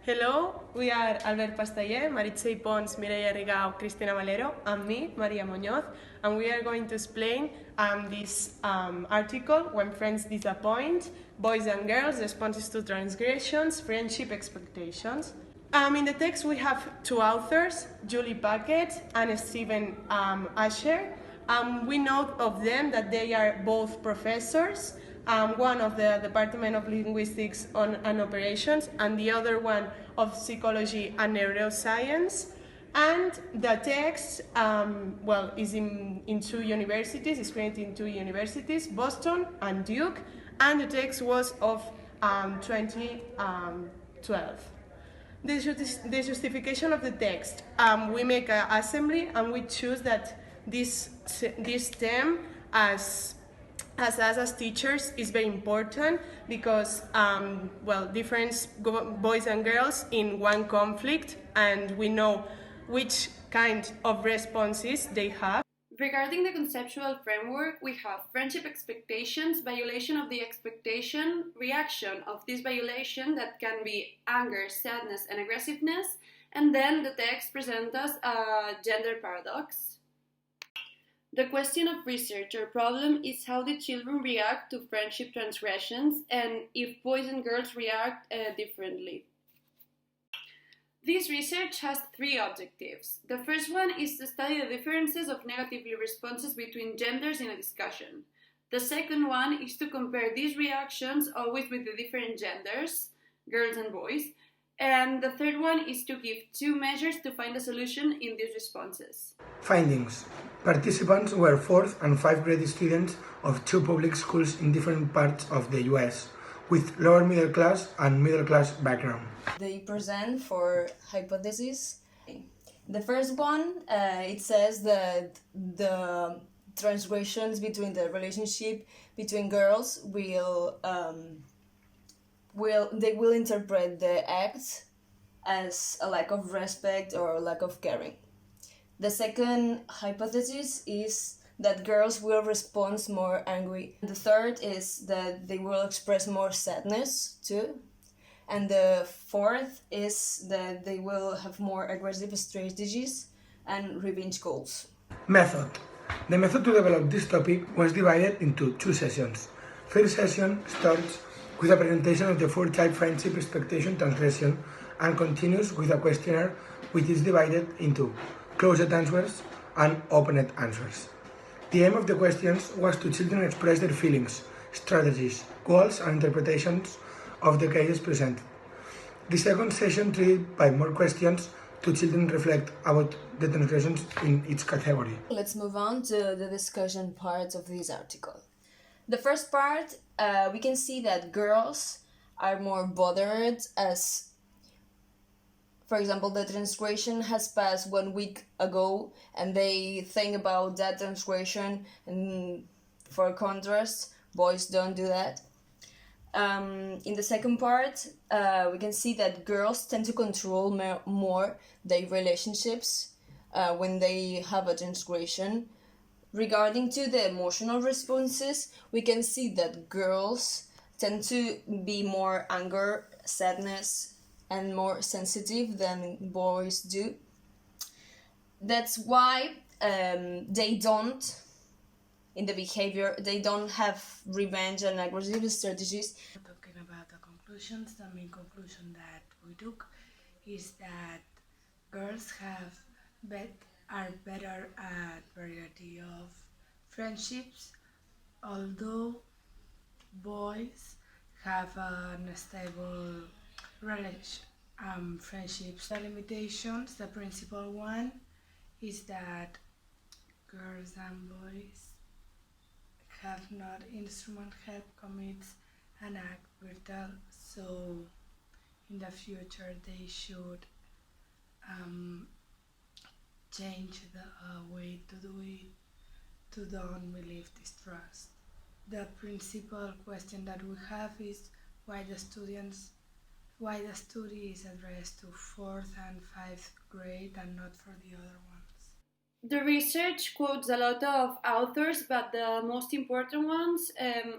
Hello, we are Albert Pastaller, Maritxell Pons, Mireia Rigau, Cristina Valero, and me, Maria Muñoz, and we are going to explain this article, When Friends Disappoint, Boys and Girls, Responses to Transgressions, Friendship Expectations. In the text we have two authors, Julie Packett and Stephen Asher. We know of them that they are both professors, one of the Department of Linguistics and Operations and the other one of Psychology and Neuroscience. And the text, is in two universities, it's created in two universities, Boston and Duke, and the text was of 2012. The justification of the text, we make an assembly and we choose that this term as us as teachers is very important because different boys and girls in one conflict, and we know which kind of responses they have. Regarding the conceptual framework, we have friendship expectations, violation of the expectation, reaction of this violation that can be anger, sadness, and aggressiveness, and then the text presents us a gender paradox. The question of research or problem is how the children react to friendship transgressions and if boys and girls react differently. This research has three objectives. The first one is to study the differences of negative responses between genders in a discussion. The second one is to compare these reactions always with the different genders, girls and boys. And the third one is to give two measures to find a solution in these responses. Findings. Participants were 4th and 5th grade students of two public schools in different parts of the US, with lower middle class and middle class background. They present for hypotheses. The first one, it says that the transgressions between the relationship between girls will interpret the act as a lack of respect or lack of caring. The second hypothesis is that girls will respond more angry. The third is that they will express more sadness too. And the fourth is that they will have more aggressive strategies and revenge goals. Method. The method to develop this topic was divided into two sessions. First session starts with a presentation of the four-type friendship expectation transgression and continues with a questionnaire which is divided into closed answers and opened answers. The aim of the questions was to children express their feelings, strategies, goals and interpretations of the cases presented. The second session treated by more questions to children reflect about the transgressions in each category. Let's move on to the discussion part of this article. The first part, we can see that girls are more bothered as, for example, the transgression has passed 1 week ago and they think about that transgression, and for contrast, boys don't do that. In the second part, we can see that girls tend to control more their relationships when they have a transgression. Regarding to the emotional responses, we can see that girls tend to be more anger, sadness, and more sensitive than boys do. That's why they don't have revenge and aggressive strategies. Talking about the conclusions, the main conclusion that we took is that girls are better at variety of friendships, although boys have unstable friendships. The limitations, the principal one is that girls and boys have not instrument help commits an act brutal, so in the future they should change the way to do it to don't believe distrust. The principal question that we have is why the study is addressed to 4th and 5th grade and not for the other ones. The research quotes a lot of authors, but the most important ones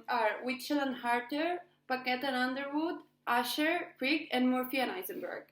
are Witchell and Harter, Paquette and Underwood, Asher, Prick, and Murphy and Eisenberg.